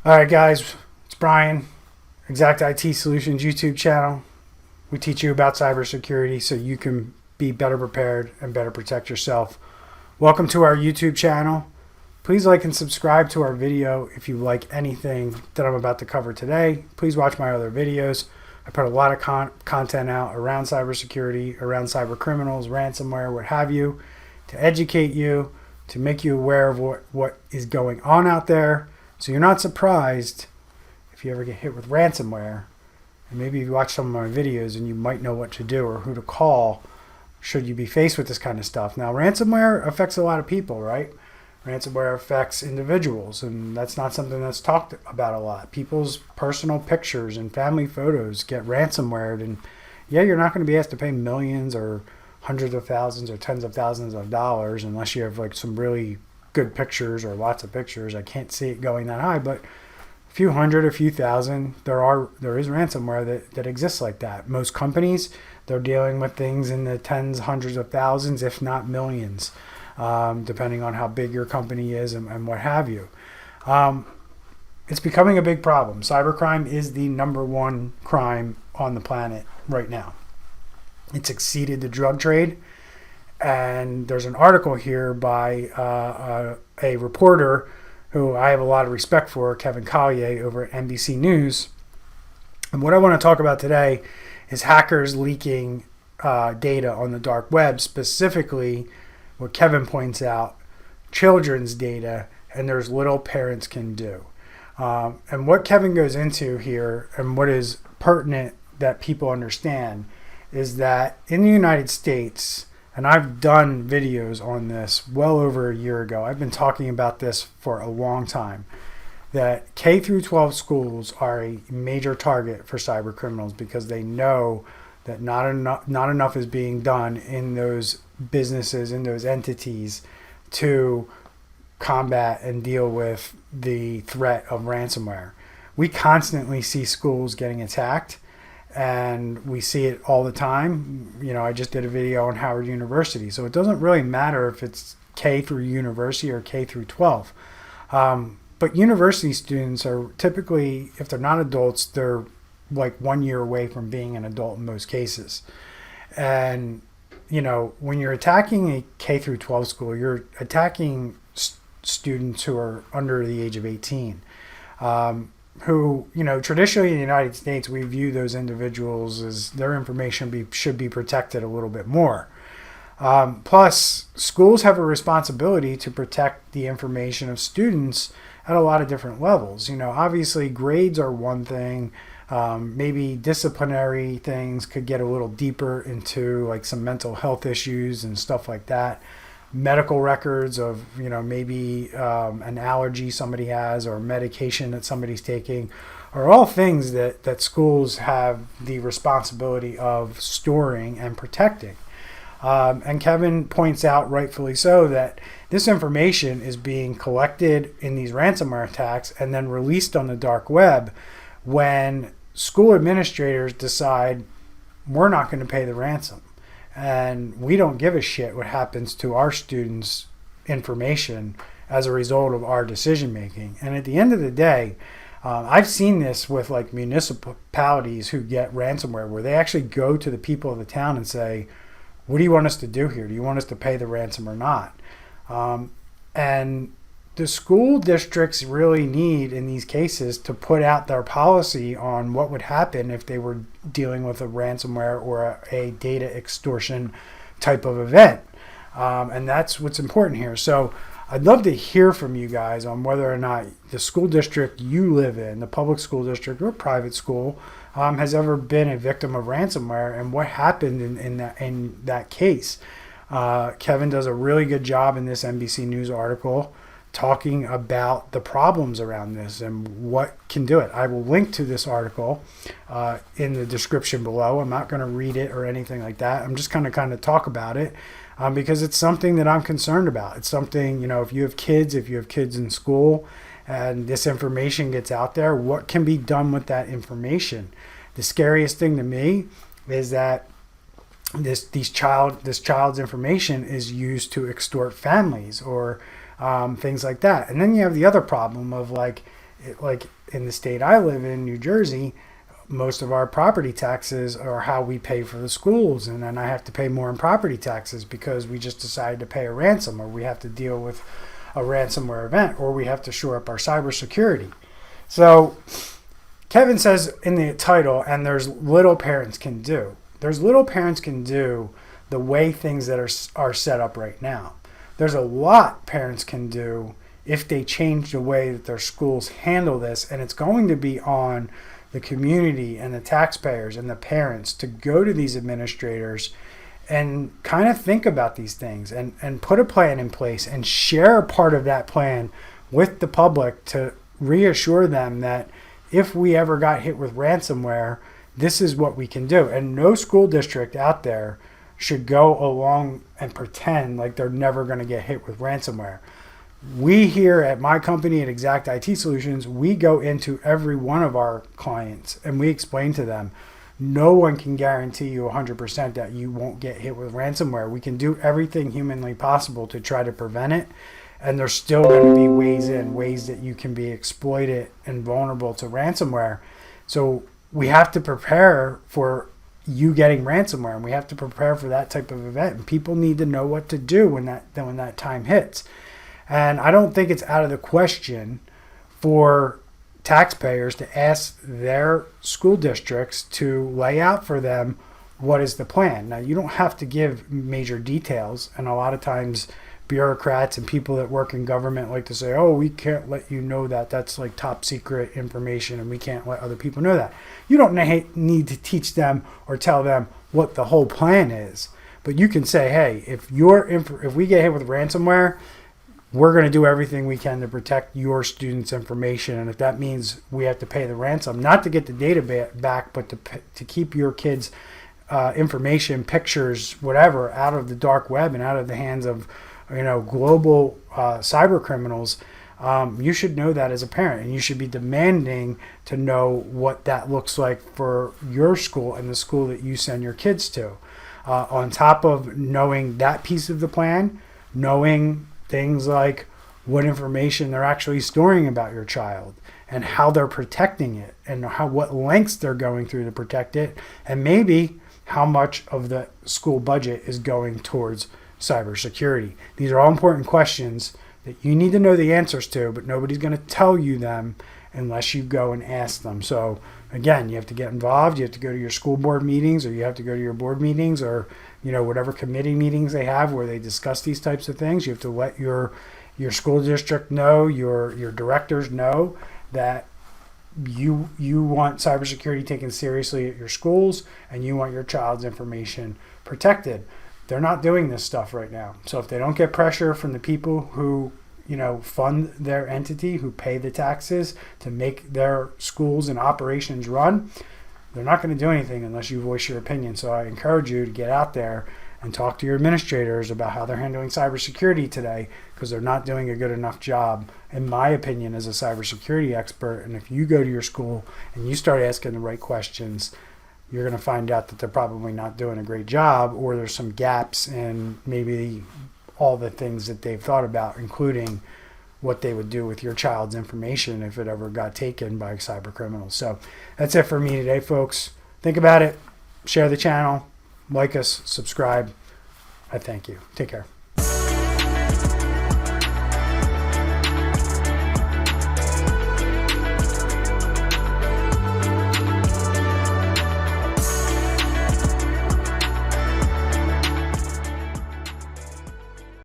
All right, guys, it's Bryan, Exact IT Solutions YouTube channel. We teach you about cybersecurity so you can be better prepared and better protect yourself. Welcome to our YouTube channel. Please like and subscribe to our video if you like anything that I'm about to cover today. Please watch my other videos. I put a lot of content out around cybersecurity, around cyber criminals, ransomware, what have you, to educate you, to make you aware of what is going on out there. So you're not surprised if you ever get hit with ransomware. And maybe you watch some of my videos and you might know what to do or who to call should you be faced with this kind of stuff. Now, ransomware affects a lot of people, right? Ransomware affects individuals, and that's not something that's talked about a lot. People's personal pictures and family photos get ransomwared, and yeah, you're not going to be asked to pay millions or hundreds of thousands or tens of thousands of dollars unless you have like some really good pictures or lots of pictures. I can't see it going that high, but a few hundred, a few thousand, there is ransomware that exists like that. Most companies, they're dealing with things in the tens, hundreds of thousands, if not millions, depending on how big your company is and what have you. It's becoming a big problem. Cybercrime is the #1 crime on the planet right now. It's exceeded the drug trade. And there's an article here by a reporter who I have a lot of respect for, Kevin Collier, over at NBC News. And what I want to talk about today is hackers leaking data on the dark web, specifically what Kevin points out, children's data, and there's little parents can do. And what Kevin goes into here, and what is pertinent that people understand, is that in the United States, and I've done videos on this well over a year ago. I've been talking about this for a long time, that K through 12 schools are a major target for cyber criminals because they know that not enough is being done in those businesses, in those entities, to combat and deal with the threat of ransomware. We constantly see schools getting attacked, and we see it all the time. You know, I just did a video on Howard University, so it doesn't really matter if it's K through university or K through 12. But university students are typically, if they're not adults, they're like 1 year away from being an adult in most cases. And, you know, when you're attacking a K through 12 school, you're attacking students who are under the age of 18. Who, you know, traditionally in the United States, we view those individuals as their information should be protected a little bit more. Plus, schools have a responsibility to protect the information of students at a lot of different levels. You know, obviously grades are one thing. Maybe disciplinary things could get a little deeper into like some mental health issues and stuff like that. Medical records of, you know, maybe an allergy somebody has or medication that somebody's taking are all things that schools have the responsibility of storing and protecting. And Kevin points out, rightfully so, that this information is being collected in these ransomware attacks and then released on the dark web when school administrators decide we're not going to pay the ransom. And we don't give a shit what happens to our students' information as a result of our decision making. And at the end of the day, I've seen this with like municipalities who get ransomware, where they actually go to the people of the town and say, what do you want us to do here? Do you want us to pay the ransom or not? And the school districts really need, in these cases, to put out their policy on what would happen if they were dealing with a ransomware or a data extortion type of event. And that's what's important here. So I'd love to hear from you guys on whether or not the school district you live in, the public school district or private school, has ever been a victim of ransomware and what happened in that case. Kevin does a really good job in this NBC News article talking about the problems around this and what can do it. I will link to this article in the description below. I'm not going to read it or anything like that. I'm just going to kind of talk about it because it's something that I'm concerned about. It's something, you know, if you have kids in school and this information gets out there, what can be done with that information? The scariest thing to me is that this child's information is used to extort families or things like that. And then you have the other problem of like in the state I live in, New Jersey, most of our property taxes are how we pay for the schools. And then I have to pay more in property taxes because we just decided to pay a ransom, or we have to deal with a ransomware event, or we have to shore up our cybersecurity. So Kevin says in the title, and there's little parents can do. There's little parents can do the way things that are set up right now. There's a lot parents can do if they change the way that their schools handle this, and it's going to be on the community and the taxpayers and the parents to go to these administrators and kind of think about these things and put a plan in place and share a part of that plan with the public to reassure them that if we ever got hit with ransomware, this is what we can do. And no school district out there should go along and pretend like they're never going to get hit with ransomware. We here at my company at Exact IT Solutions, we go into every one of our clients and we explain to them, no one can guarantee you 100% that you won't get hit with ransomware. We can do everything humanly possible to try to prevent it. And there's still going to be ways that you can be exploited and vulnerable to ransomware. So we have to prepare for you getting ransomware, and we have to prepare for that type of event. And people need to know what to do when that time hits. And I don't think it's out of the question for taxpayers to ask their school districts to lay out for them what is the plan. Now, you don't have to give major details, and a lot of times bureaucrats and people that work in government like to say, oh, we can't let you know that. That's like top secret information and we can't let other people know that. You don't need to teach them or tell them what the whole plan is. But you can say, hey, if we get hit with ransomware, we're going to do everything we can to protect your students' information. And if that means we have to pay the ransom, not to get the data back, but to keep your kids' information, pictures, whatever, out of the dark web and out of the hands of global cyber criminals, you should know that as a parent, and you should be demanding to know what that looks like for your school and the school that you send your kids to. On top of knowing that piece of the plan, knowing things like what information they're actually storing about your child and how they're protecting it and what lengths they're going through to protect it, and maybe how much of the school budget is going towards cybersecurity. These are all important questions that you need to know the answers to, but nobody's going to tell you them unless you go and ask them. So again, you have to get involved. You have to go to your school board meetings, or you have to go to your board meetings, or whatever committee meetings they have where they discuss these types of things. You have to let your school district know, your directors know that you want cybersecurity taken seriously at your schools and you want your child's information protected. They're not doing this stuff right now. So if they don't get pressure from the people who, fund their entity, who pay the taxes to make their schools and operations run, they're not going to do anything unless you voice your opinion. So I encourage you to get out there and talk to your administrators about how they're handling cybersecurity today, because they're not doing a good enough job, in my opinion, as a cybersecurity expert. And if you go to your school and you start asking the right questions, you're going to find out that they're probably not doing a great job, or there's some gaps in maybe all the things that they've thought about, including what they would do with your child's information if it ever got taken by cyber criminals. So that's it for me today, folks. Think about it. Share the channel. Like us. Subscribe. I thank you. Take care.